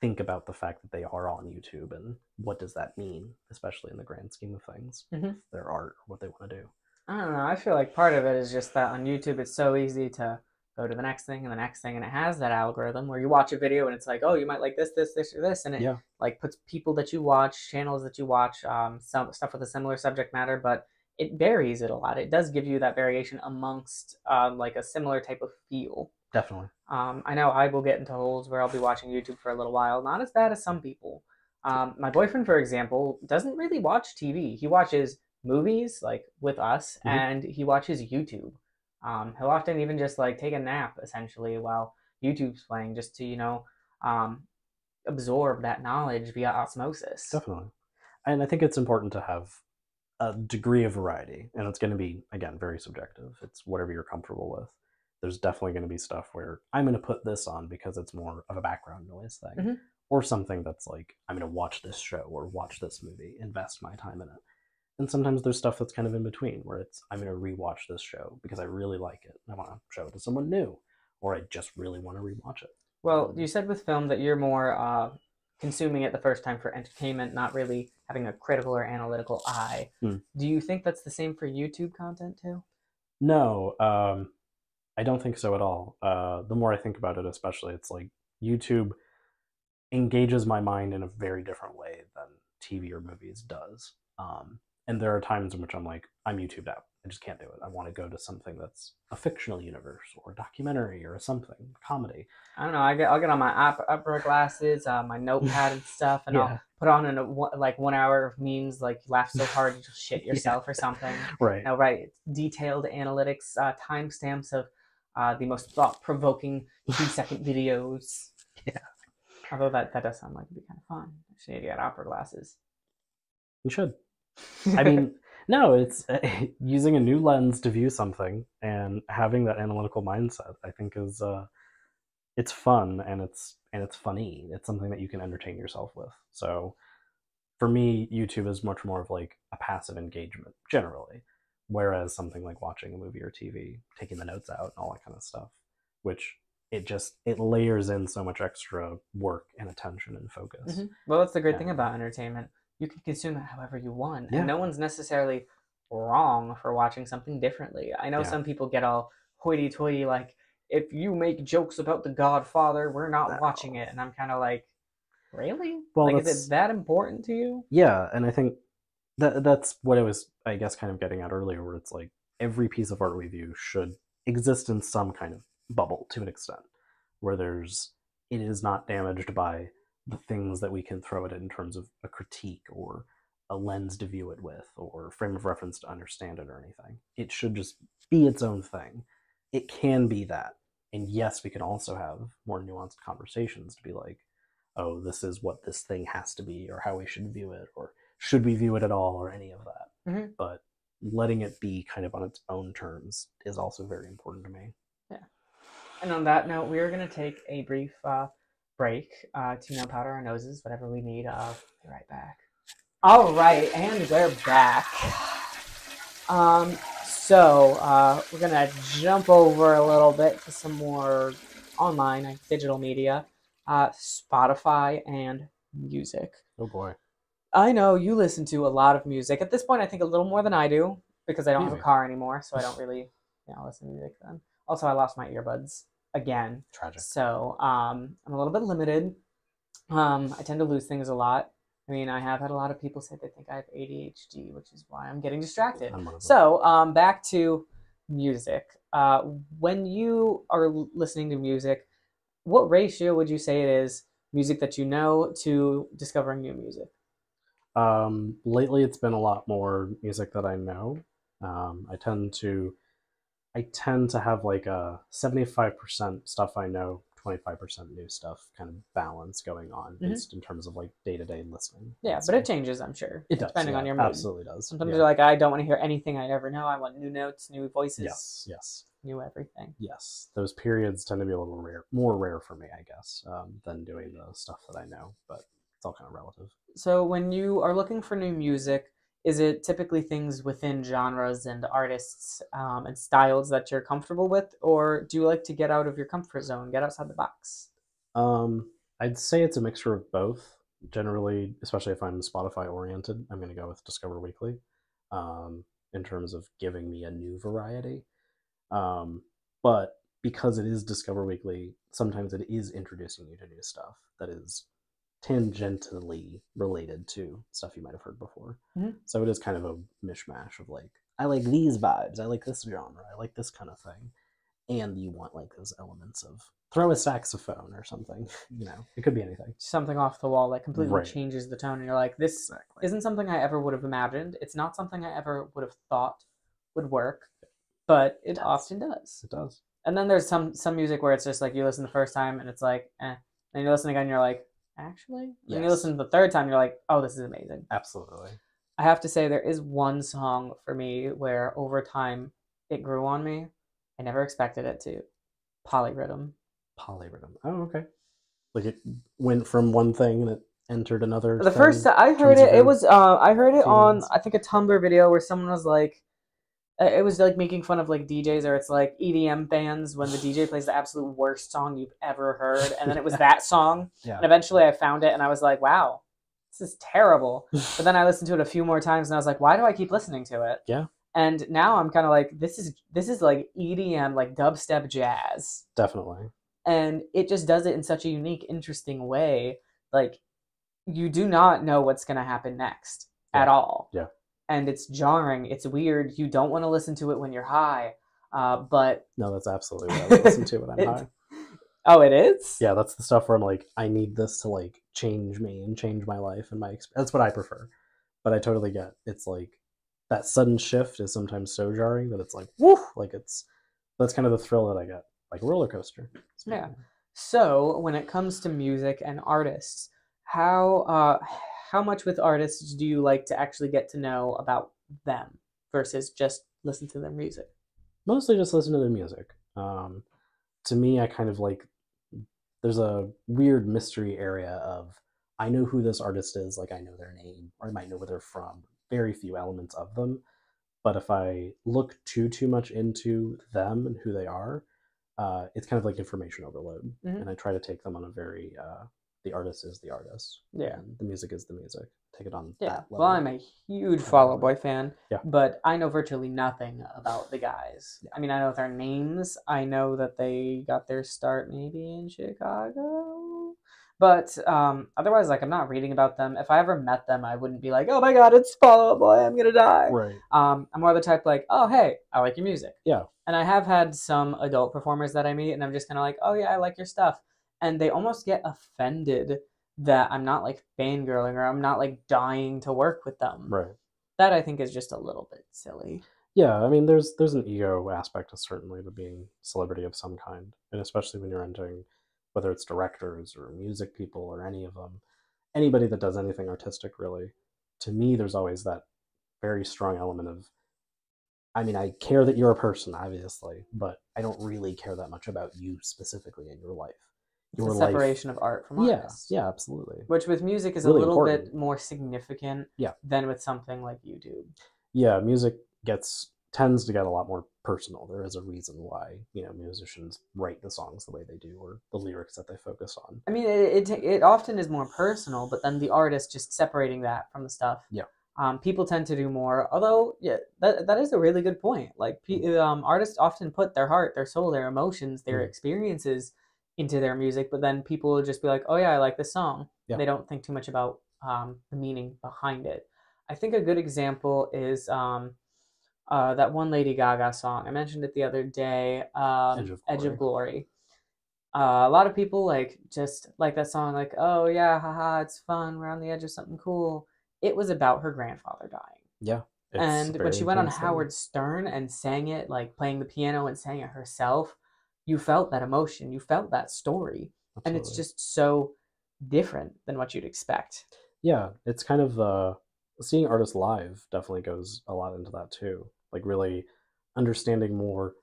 think about the fact that they are on YouTube and what does that mean, especially in the grand scheme of things, their art or what they want to do. I don't know. I feel like part of it is just that on YouTube it's so easy to go to the next thing and the next thing, and it has that algorithm where you watch a video and it's like, oh, you might like this, this, this, or this, and it like puts people that you watch, channels that you watch, some stuff with a similar subject matter, but it varies it a lot. It does give you that variation amongst like a similar type of feel. Definitely. I know I will get into holes where I'll be watching YouTube for a little while. Not as bad as some people. My boyfriend, for example, doesn't really watch TV. He watches movies like with us, and he watches YouTube. He'll often even just like take a nap essentially while YouTube's playing, just to absorb that knowledge via osmosis. Definitely. And I think it's important to have a degree of variety, and it's going to be, again, very subjective. It's whatever you're comfortable with. There's definitely going to be stuff where I'm going to put this on because it's more of a background noise thing, or something that's like, I'm going to watch this show or watch this movie, invest my time in it. And sometimes there's stuff that's kind of in between, where it's, I'm going to rewatch this show because I really like it and I want to show it to someone new, or I just really want to rewatch it. Well, you said with film that you're more consuming it the first time for entertainment, not really having a critical or analytical eye. Do you think that's the same for YouTube content too? No, I don't think so at all. The more I think about it, especially, it's like YouTube engages my mind in a very different way than TV or movies does. And there are times in which I'm like, I'm YouTubed out. I just can't do it. I want to go to something that's a fictional universe or a documentary or something, comedy. I don't know. I'll get on my opera glasses, my notepad and stuff, and I'll put on like 1 hour of memes, like laugh so hard you just shit yourself or something. Right. Now, right. Detailed analytics, timestamps of the most thought-provoking 2-second videos. Yeah. Although that does sound like it'd be kind of fun. I should need to get opera glasses. You should. I mean, no, it's using a new lens to view something and having that analytical mindset, I think is it's fun and it's funny. It's something that you can entertain yourself with. So for me, YouTube is much more of like a passive engagement generally, whereas something like watching a movie or TV, taking the notes out and all that kind of stuff, which it layers in so much extra work and attention and focus. Well, that's the great thing about entertainment. You can consume it however you want, and no one's necessarily wrong for watching something differently. I know some people get all hoity-toity, like, if you make jokes about The Godfather, we're not watching it, and I'm kind of like, really? Well, like, is it that important to you? Yeah, and I think that's what I was, I guess, kind of getting at earlier, where it's like, every piece of art we view should exist in some kind of bubble to an extent, where it is not damaged by the things that we can throw at it in terms of a critique or a lens to view it with or frame of reference to understand it or anything. It should just be its own thing. It can be that. And yes, we can also have more nuanced conversations to be like, oh, this is what this thing has to be, or how we should view it, or should we view it at all, or any of that. But letting it be kind of on its own terms is also very important to me. Yeah. And on that note, we are going to take a brief break to powder our noses, whatever we need. I'll be right back. All right, and we're back. So we're gonna jump over a little bit to some more online digital media, Spotify and music. Oh boy. I know you listen to a lot of music. At this point, I think a little more than I do, because I don't have a car anymore, so I don't really listen to music then. Also, I lost my earbuds again. Tragic. So I'm a little bit limited. I tend to lose things a lot. I mean, I have had a lot of people say they think I have ADHD, which is why I'm getting distracted. So back to music. When you are listening to music, what ratio would you say it is music that you know to discovering new music? Lately, it's been a lot more music that I know. I tend to have like a 75% stuff I know, 25% new stuff kind of balance going on, Hmm. just in terms of like day-to-day listening, Yeah, I'd but it say. changes, I'm sure, It does, depending on yeah, your mood. absolutely does. Sometimes Yeah. you're like, I don't want to hear anything I ever know. I want new notes, new voices, Yes, yes, new everything. yes. Those periods tend to be a little rare, more rare for me, I guess, than doing the stuff that I know, but it's all kind of relative. So when you are looking for new music, is it typically things within genres and artists and styles that you're comfortable with, or do you like to get out of your comfort zone, get outside the box? I'd say it's a mixture of both. Generally, especially if I'm Spotify oriented, I'm going to go with Discover Weekly um, in terms of giving me a new variety. Um, but because it is Discover Weekly, sometimes it is introducing you to new stuff that is tangentially related to stuff you might have heard before. Hmm. So it is kind of a mishmash of like, I like these vibes, I like this genre, I like this kind of thing. And you want like those elements of throw a saxophone or something. It could be anything. Something off the wall that completely Right. changes the tone, and you're like, this Exactly. isn't something I ever would have imagined. It's not something I ever would have thought would work, but It it does. often does. It does. And then there's some music where it's just like you listen the first time and it's like, eh. And you listen again, and you're like, actually? And you Yes. listen the third time, you're like, oh, this is amazing. Absolutely. I have to say there is one song for me where over time it grew on me. I never expected it to. Polyrhythm. Polyrhythm. Oh, okay. Like it went from one thing and it entered another The first thing time I in heard terms of it, your I heard it on feelings. I think a Tumblr video where someone was like, it was like making fun of like DJs, or it's like EDM bands when the DJ plays the absolute worst song you've ever heard, and then it was that song, Yeah. and eventually I found it and I was like, wow, this is terrible. But then I listened to it a few more times and I was like, why do I keep listening to it? Yeah. And now I'm kind of like, this is like EDM, like dubstep jazz, Definitely. and it just does it in such a unique, interesting way. Like you do not know what's going to happen next Yeah. at all. Yeah. And it's jarring. It's weird. You don't want to listen to it when you're high. But No, that's absolutely what I would listen to when I'm it, high. oh, it is? Yeah, that's the stuff where I'm like, I need this to like change me and change my life and my experience. That's what I prefer. But I totally get it's like that sudden shift is sometimes so jarring that it's like, woof, like that's kind of the thrill that I get, like a roller coaster. Yeah. So when it comes to music and artists, how much with artists do you like to actually get to know about them versus just listen to their music? Mostly just listen to the music. To me, I kind of like there's a weird mystery area of I know who this artist is, like I know their name, or I might know where they're from. Very few elements of them. But if I look too much into them and who they are, it's kind of like information overload. Hmm. And I try to take them on a very the artist is the artist, Yeah. and the music is the music. Take it on Yeah. that Well, level I'm a huge Fall Out primarily. Boy fan, Yeah, but I know virtually nothing about the guys. yeah, I mean, I know their names. I know that they got their start maybe in Chicago. But otherwise, like, I'm not reading about them. If I ever met them, I wouldn't be like, oh my God, it's Fall Out Boy. I'm going to die. right. I'm more the type like, oh, hey, I like your music. Yeah, And I have had some adult performers that I meet, and I'm just kind of like, oh yeah, I like your stuff. And they almost get offended that I'm not like fangirling or I'm not like dying to work with them. right. That I think is just a little bit silly. Yeah, I mean, there's an ego aspect certainly to being celebrity of some kind, and especially when you're entering, whether it's directors or music people or any of them, anybody that does anything artistic really. To me, there's always that very strong element of, I mean, I care that you're a person, obviously, but I don't really care that much about you specifically in your life. It's the Your life, separation of art from yeah, artist, yeah, absolutely, which with music is a really little important. bit more significant Yeah, than with something like YouTube. yeah, music tends to get a lot more personal. There is a reason why musicians write the songs the way they do, or the lyrics that they focus on. I mean, it often is more personal, but then the artist just separating that from the stuff. Yeah, People tend to do more. Although, yeah, that is a really good point. Like, artists often put their heart, their soul, their emotions, their mm. experiences into their music, but then people will just be like, "Oh yeah, I like this song." Yeah, They don't think too much about the meaning behind it. I think a good example is that one Lady Gaga song. I mentioned it the other day, Edge of "Edge of Glory. Glory." A lot of people like just like that song, like, oh yeah, haha, it's fun. We're on the edge of something cool. It was about her grandfather dying. Yeah, It's And when very she went on intense thing. Howard Stern and sang it, like playing the piano and sang it herself, you felt that emotion, you felt that story. And it's Absolutely. just so different than what you'd expect. Yeah, it's kind of seeing artists live definitely goes a lot into that too. Like really understanding more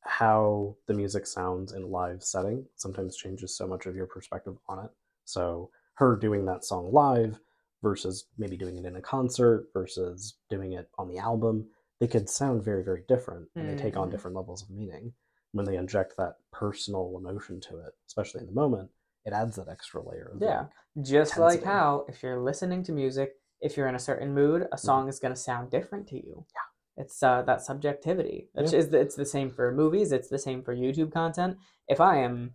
how the music sounds in live setting sometimes changes so much of your perspective on it. So her doing that song live versus maybe doing it in a concert versus doing it on the album, they could sound very, very different and they take on Hmm. different levels of meaning. When they inject that personal emotion to it, especially in the moment, it adds that extra layer of Yeah. like Just like intensity. how if you're listening to music, if you're in a certain mood, a Mhm. song is going to sound different to you. It's that subjectivity. Yeah, It's the same for movies. It's the same for YouTube content. If I am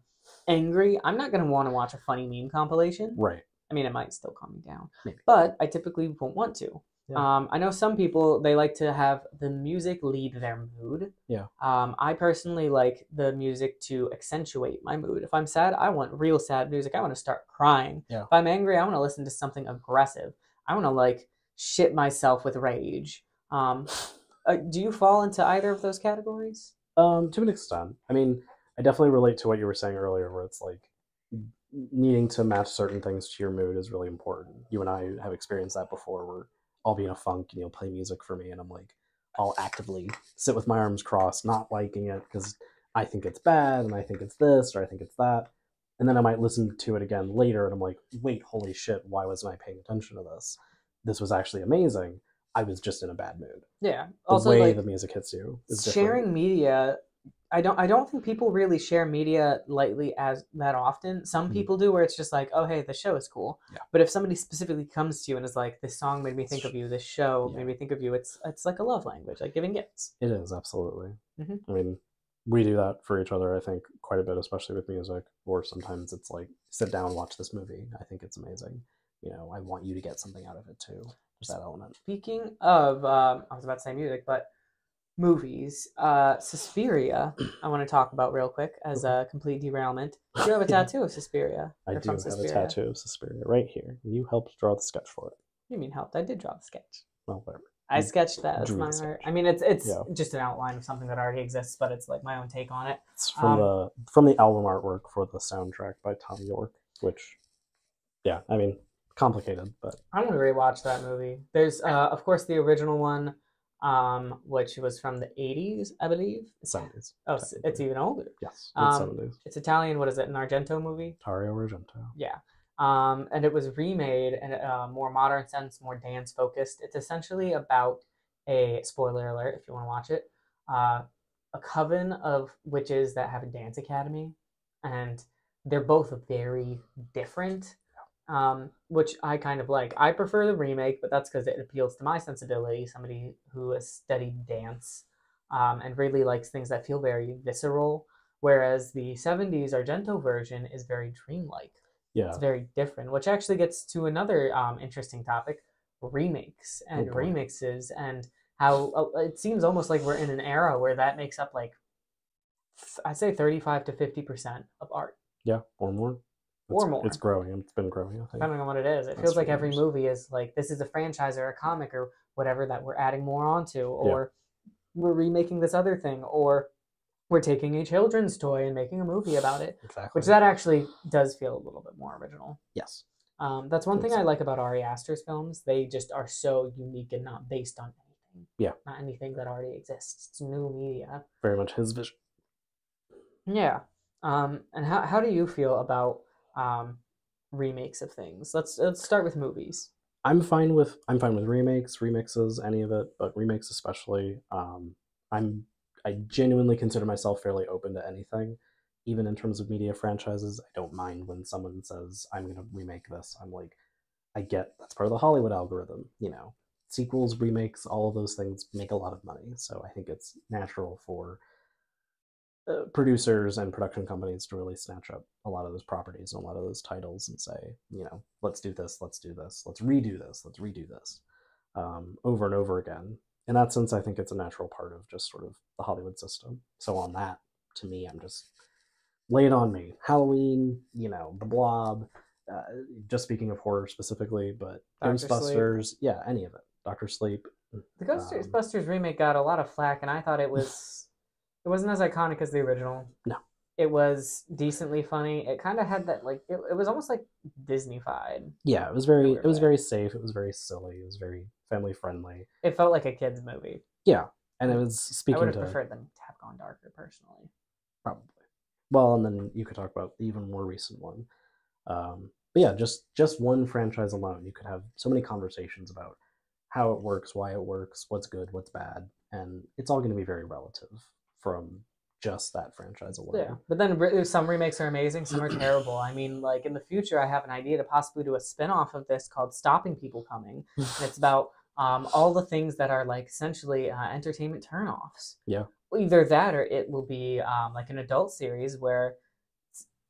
angry, I'm not going to want to watch a funny meme compilation. right. I mean, it might still calm me down, Maybe. but I typically won't want to. Yeah. I know some people they like to have the music lead their mood. Yeah. I personally like the music to accentuate my mood. If I'm sad, I want real sad music. I want to start crying. Yeah. If I'm angry, I want to listen to something aggressive. I want to like shit myself with rage. Do you fall into either of those categories? To an extent. I mean, I definitely relate to what you were saying earlier, where it's like needing to match certain things to your mood is really important. You and I have experienced that before, where I'll be in a funk and you'll play music for me, and I'm like, I'll actively sit with my arms crossed, not liking it because I think it's bad and I think it's this or I think it's that. And then I might listen to it again later and I'm like, wait, holy shit, why wasn't I paying attention to this? This was actually amazing. I was just in a bad mood. Yeah. The Also, way the like music hits you is different. sharing media I don't think people really share media lightly as that often. Some Mhm. people do where it's just like, "Oh, hey, the show is cool." Yeah. But if somebody specifically comes to you and is like, "This song made me think of you. This show Yeah, made me think of you." It's like a love language, like giving gifts. it is absolutely. Hmm. I mean, we do that for each other, I think, quite a bit, especially with music. Or sometimes it's like, sit down and watch this movie. I think it's amazing. You know, I want you to get something out of it too. Just that element. Speaking of, I was about to say music, but movies, Suspiria. I want to talk about real quick as Okay. a complete derailment. You have a Yeah, tattoo of Suspiria I or from do have a Suspiria. tattoo of Suspiria right here. You helped draw the sketch for it. You mean helped? I did draw the sketch. Well, whatever. I You sketched that. That's drew my the art. sketch. I mean, it's Yeah, just an outline of something that already exists, but it's like my own take on it. it's Um, from the album artwork for the soundtrack by Tom York, which, yeah, I mean, complicated, but I'm gonna rewatch that movie. There's, of course, the original one, which was from the '80s, I believe. 70s Oh, it's technically. even older. Yes, mid Um, 70s. it's Italian. What is it? An Argento movie? Dario Argento. Yeah. And it was remade in a more modern sense, more dance focused. It's essentially about a spoiler alert if you want to watch it, uh, a coven of witches that have a dance academy, and they're both very different, which I kind of like. I prefer the remake, but that's because it appeals to my sensibility, somebody who has studied dance and really likes things that feel very visceral. Whereas the '70s Argento version is very dreamlike. It's Yeah. very different, which actually gets to another interesting topic: remakes Oh and boy. remixes, and how it seems almost like we're in an era where that makes up like I'd say 35 to 50% of art Yeah, or more. or It's more, growing. It's been growing, I think, depending on what it is. It last feels few like every years. movie is like this is a franchise or a comic or whatever that we're adding more onto, Yeah, or we're remaking this other thing, or we're taking a children's toy and making a movie about it, which exactly. that actually does feel a little bit more original. Yes, That's I one think thing I so. like about Ari Aster's films. They just are so unique and not based on anything, Yeah, not anything that already exists. It's new media. very much his vision. Yeah. And how do you feel about um, remakes of things? Let's start with movies. I'm fine with remakes, remixes, any of it, but remakes especially. I'm I genuinely consider myself fairly open to anything, even in terms of media franchises. I don't mind when someone says I'm going to remake this. I'm like, I get that's part of the Hollywood algorithm. You know, sequels, remakes, all of those things make a lot of money. So I think it's natural for producers and production companies to really snatch up a lot of those properties and a lot of those titles and say, you know, let's do this, let's do this, let's redo this, let's redo this, over and over again. In that sense, I think it's a natural part of just sort of the Hollywood system. So on that, to me, I'm just lay it on me. Halloween, you know, The Blob. Uh, just speaking of horror specifically, but Doctor Sleep. Ghostbusters, yeah, any of it. Doctor Sleep, The Um, Ghostbusters remake got a lot of flack, and I thought it wasn't as iconic as the original. no, It was decently funny. It kind of had that like it was almost like Disney-fied yeah, in a it weird was way. very safe. It was very silly. It was very family friendly. It felt like a kids movie. Yeah, and it Like was I would speaking have to preferred them to have gone darker personally. probably well, and then you could talk about the even more recent one. But yeah, just one franchise alone, you could have so many conversations about how it works, why it works, what's good, what's bad, and it's all going to be very relative from just that franchise Yeah, alone. but then some remakes are amazing, some are terrible. I mean, like in the future, I have an idea to possibly do a spin-off of this called "Stopping People Coming," and it's about all the things that are like essentially entertainment turnoffs. Yeah, Either that, or it will be like an adult series where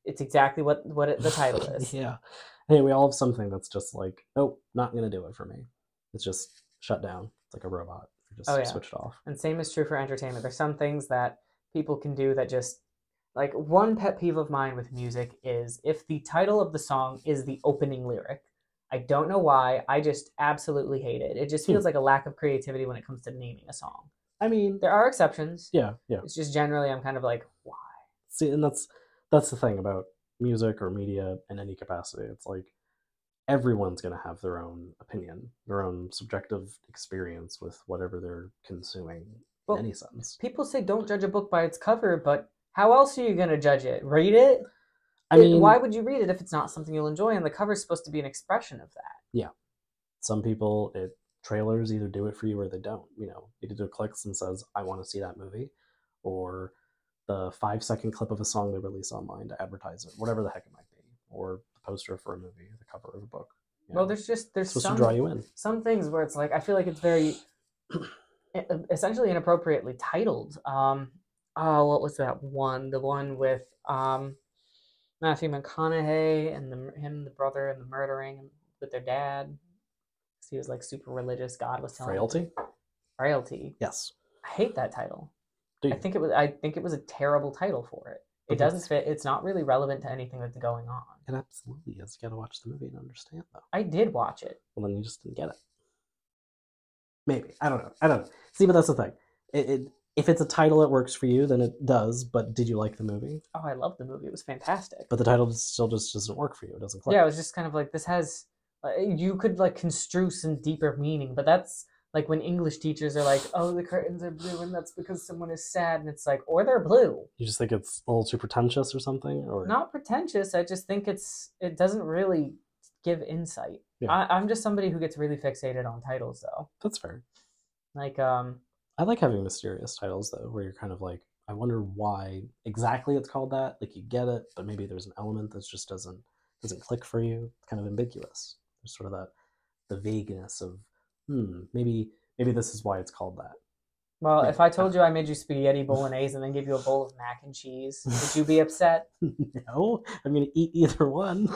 it's exactly the title is. yeah. Hey, we all have something that's just like, nope, not gonna do it for me. It's just shut down. It's like a robot. You Oh just yeah, switched off. and same is true for entertainment. There's some things that people can do that just like one pet peeve of mine with music is if the title of the song is the opening lyric. I don't know why. I just absolutely hate it. It just Hmm. feels like a lack of creativity when it comes to naming a song. I mean, There are exceptions. yeah, yeah. It's just generally I'm kind of like, why? See, and that's the thing about music or media in any capacity. It's like everyone's going to have their own opinion, their own subjective experience with whatever they're consuming in Well, any sense. people say don't judge a book by its cover, but how else are you going to judge it? Read it? I mean, Why would you read it if it's not something you'll enjoy? And the cover's supposed to be an expression of that. yeah, some people, trailers either do it for you or they don't. It either clicks and says, I want to see that movie, or the 5-second clip of a song they release online to advertise it, whatever the heck it might be, or the poster for a movie, the cover of a book. Well, It's there's supposed to draw you in. some things where it's like I feel like it's very essentially inappropriately titled. Oh, what was that one? The one with Matthew McConaughey and the brother and the murdering with their dad. He was like super religious. God was telling him to Frailty? frailty. Yes. I hate that title. Do you? I think it was a terrible title for it. It But doesn't that's fit. It's not really relevant to anything that's going on. it absolutely is. You gotta watch the movie and understand though. I did watch it. Well then you just didn't get it. Maybe. I don't know. I don't know. See, but that's the thing. If it's a title that works for you, then it does. But did you like the movie? Oh, I loved the movie. It was fantastic. But the title still just doesn't work for you. It doesn't click. Yeah, it was just kind of like this has you could like construe some deeper meaning, but that's like when English teachers are like, "Oh, the curtains are blue, and that's because someone is sad," and it's like, or they're blue. You just think it's a little too pretentious or something, or Not pretentious. I just think it doesn't really give insight. yeah, I'm just somebody who gets really fixated on titles, though. that's fair. Like, I like having mysterious titles though, where you're kind of like, I wonder why exactly it's called that. Like you get it, but maybe there's an element that just doesn't click for you. It's kind of ambiguous. There's sort of that the vagueness of maybe this is why it's called that. well, if Maybe I I told don't you I made you spaghetti bolognese and then gave you a bowl of mac and cheese, would you be upset? know. No, I'm gonna eat either one.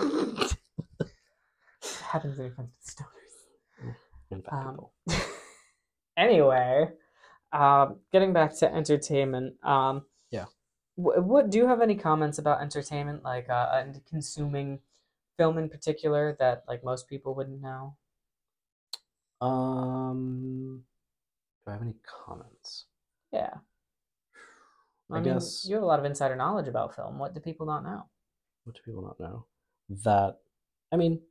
It happens when you're friends with stoners. In fact, Um, people. anyway, getting back to entertainment. Yeah. What do you have any comments about entertainment, like and consuming film in particular that like most people wouldn't know? Do I have any comments? Yeah, I I mean, guess you have a lot of insider knowledge about film. What do people not know? what do people not know? That I mean,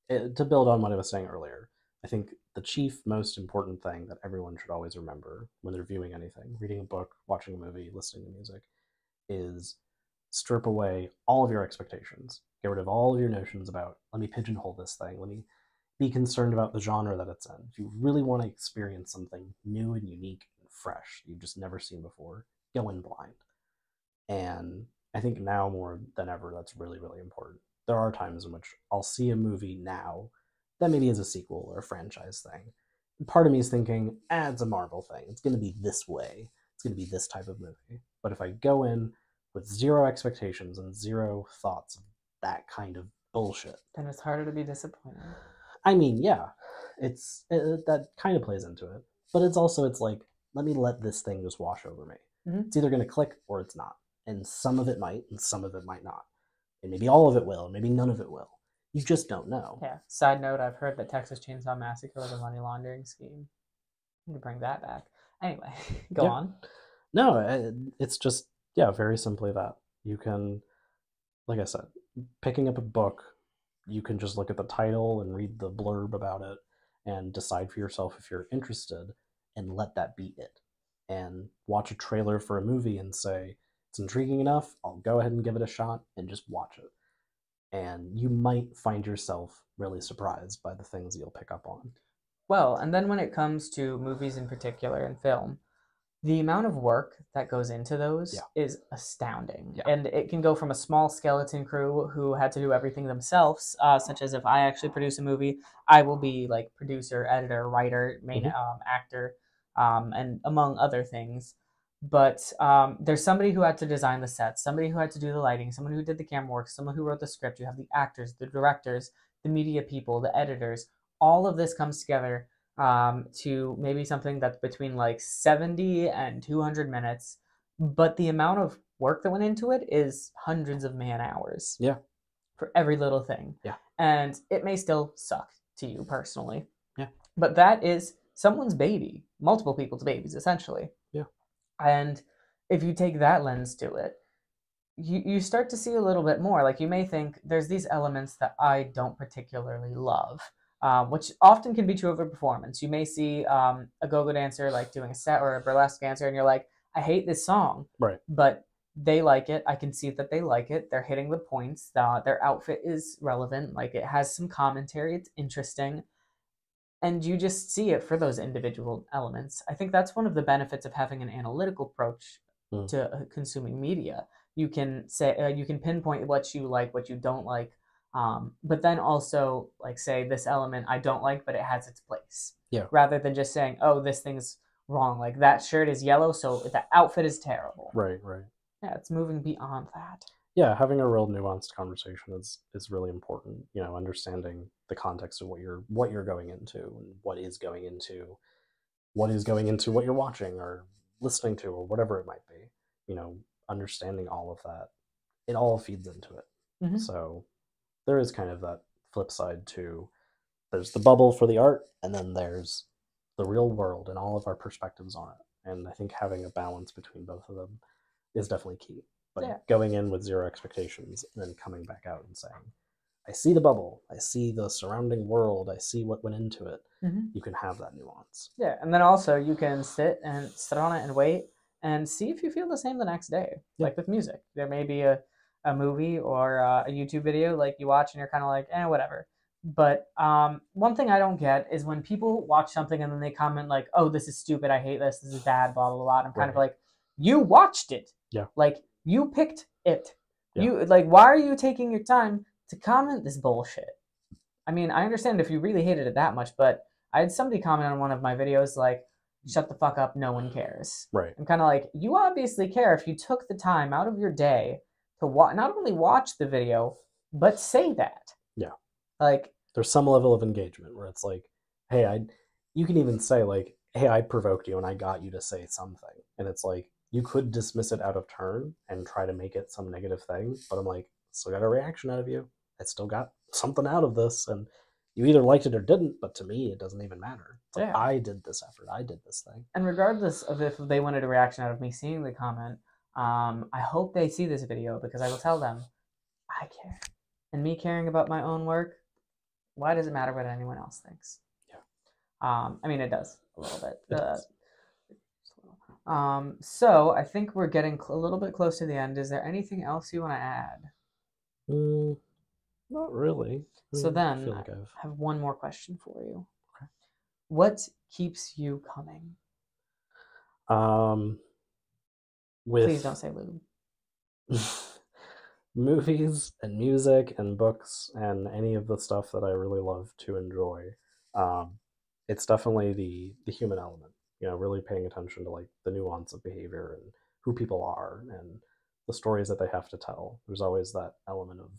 to build on what I was saying earlier, I think the chief most important thing that everyone should always remember when they're viewing anything, reading a book, watching a movie, listening to music, is strip away all of your expectations. Get rid of all of your notions about, let me pigeonhole this thing, let me be concerned about the genre that it's in. If you really want to experience something new and unique and fresh you've just never seen before, go in blind. And I think now more than ever, that's really, really important. There are times in which I'll see a movie now that maybe is a sequel or a franchise thing. Part of me is thinking, it's a Marvel thing. It's going to be this way. It's going to be this type of movie. But if I go in with zero expectations and zero thoughts of that kind of bullshit, Then it's harder to be disappointed. I mean, yeah, that kind of plays into it. But it's like, let this thing just wash over me. Mm-hmm. It's either going to click or it's not. And some of it might, and some of it might not. And maybe all of it will, and maybe none of it will. You just don't know. Yeah. Side note: I've heard that Texas Chainsaw Massacre was a money laundering scheme. You bring that back. Anyway, go Yeah. on. No, it's just, yeah, very simply that. You can, like I said, picking up a book, you can just look at the title and read the blurb about it and decide for yourself if you're interested and let that be it. And watch a trailer for a movie and say, it's intriguing enough, I'll go ahead and give it a shot and just watch it. And you might find yourself really surprised by the things you'll pick up on. Well, and then when it comes to movies in particular and film, the amount of work that goes into those Yeah. is astounding. Yeah. And it can go from a small skeleton crew who had to do everything themselves, such as if I actually produce a movie, I will be like producer, editor, writer, main Mm-hmm. actor, and among other things. But there's somebody who had to design the sets, somebody who had to do the lighting, someone who did the camera work, someone who wrote the script. You have the actors, the directors, the media people, the editors. All of this comes together to maybe something that's between like 70 and 200 minutes. But the amount of work that went into it is hundreds of man hours Yeah. for every little thing. Yeah. And it may still suck to you personally. Yeah. But that is someone's baby, multiple people's babies, essentially. Yeah. And if you take that lens to it, you start to see a little bit more. Like you may think there's these elements that I don't particularly love, which often can be true of a performance. You may see a go-go dancer like doing a set or a burlesque dancer, and you're like, I hate this song, Right. but they like it. I can see that they like it. They're hitting the points. Their outfit is relevant. Like it has some commentary. It's interesting, and you just see it for those individual elements. I think that's one of the benefits of having an analytical approach Mm. to consuming media. You can say you can pinpoint what you like, what you don't like, but then also like say this element I don't like, but it has its place. Yeah. Rather than just saying, oh, this thing's wrong. Like that shirt is yellow, so that outfit is terrible. Right. Right. Yeah, it's moving beyond that. Yeah, having a real nuanced conversation is really important. You know, understanding the context of what you're going into and what is going into what you're watching or listening to or whatever it might be. You know, understanding all of that, it all feeds into it. Mm-hmm. So there is kind of that flip side to there's the bubble for the art, and then there's the real world and all of our perspectives on it. And I think having a balance between both of them is definitely key. But Yeah. going in with zero expectations and then coming back out and saying, I see the bubble, I see the surrounding world, I see what went into it, Mm-hmm. you can have that nuance. Yeah, and then also you can sit on it and wait and see if you feel the same the next day. Yeah. Like with music, there may be a movie or a YouTube video like you watch and you're kind of like, whatever. But one thing I don't get is when people watch something and then they comment like, "Oh, this is stupid. I hate this. This is bad." Blah blah blah. And I'm kind of Right. like, you watched it. Yeah. Like you picked it. Yeah. You like, why are you taking your time to comment this bullshit? I mean, I understand if you really hated it that much, but I had somebody comment on one of my videos like, shut the fuck up, no one cares. Right. I'm kind of like, you obviously care if you took the time out of your day to not only watch the video, but say that. Yeah. Like, there's some level of engagement where it's like, hey, you can even say like, hey, I provoked you and I got you to say something. And it's like, you could dismiss it out of turn and try to make it some negative thing, but I'm like, still got a reaction out of you. I still got something out of this, and you either liked it or didn't, but to me it doesn't even matter. It's like, yeah. I did this effort, I did this thing. And regardless of if they wanted a reaction out of me seeing the comment, I hope they see this video because I will tell them I care. And me caring about my own work, why does it matter what anyone else thinks? Yeah. I mean, it does a little bit. So I think we're getting a little bit close to the end. Is there anything else you want to add? Not really. So then, I feel like I I've... have one more question for you. Okay. What keeps you coming? Please don't say lube. Movies and music and books and any of the stuff that I really love to enjoy. It's definitely the human element. You know, really paying attention to like the nuance of behavior and who people are and the stories that they have to tell. There's always that element of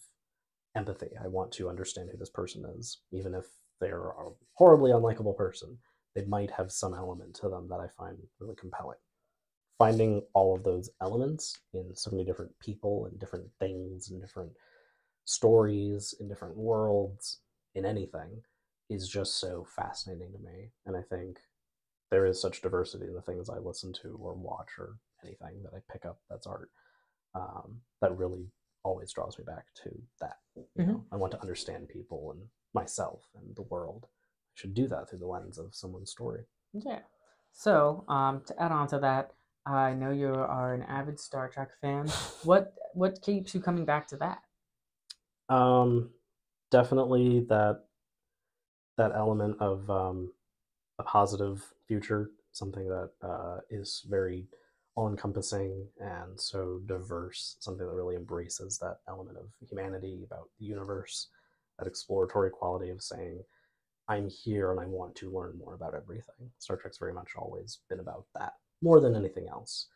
empathy. I want to understand who this person is, even if they're a horribly unlikable person. They might have some element to them that I find really compelling. Finding all of those elements in so many different people and different things and different stories in different worlds in anything is just so fascinating to me. And I think there is such diversity in the things I listen to or watch or anything that I pick up that's art, that really always draws me back to that. I want to understand people and myself and the world. I should do that through the lens of someone's story. Yeah. So, to add on to that, I know you are an avid Star Trek fan. What keeps you coming back to that? Um, Definitely that element of a positive future, something that is very all encompassing and so diverse, something that really embraces that element of humanity, about the universe, that exploratory quality of saying, I'm here and I want to learn more about everything. Star Trek's very much always been about that more than anything else.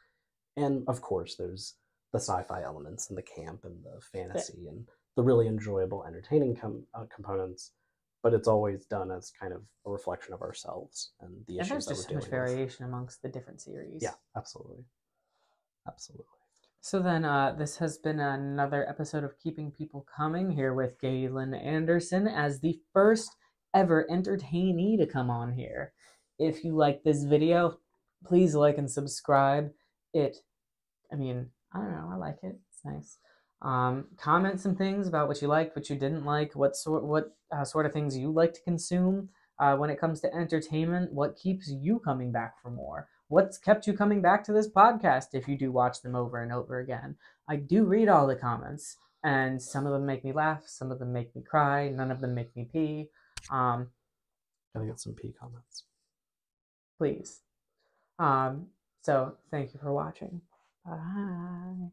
And of course, there's the sci-fi elements and the camp and the Yeah. fantasy and the really enjoyable, entertaining components. But it's always done as kind of a reflection of ourselves and the And issues there's that we're just so much dealing with. variation amongst the different series. Yeah, absolutely, absolutely. So then, this has been another episode of Keeping People Coming here with Galen Anderson as the first ever entertainee to come on here. If you like this video, please like and subscribe. It, I mean, I don't know, I like it. It's nice. Comment some things about what you liked, what you didn't like, what sort of things you like to consume when it comes to entertainment. What keeps you coming back for more? What's kept you coming back to this podcast if you do watch them over and over again? I do read all the comments, and some of them make me laugh, some of them make me cry, none of them make me pee. Um, Gotta get some P comments. please. So thank you for watching. Bye.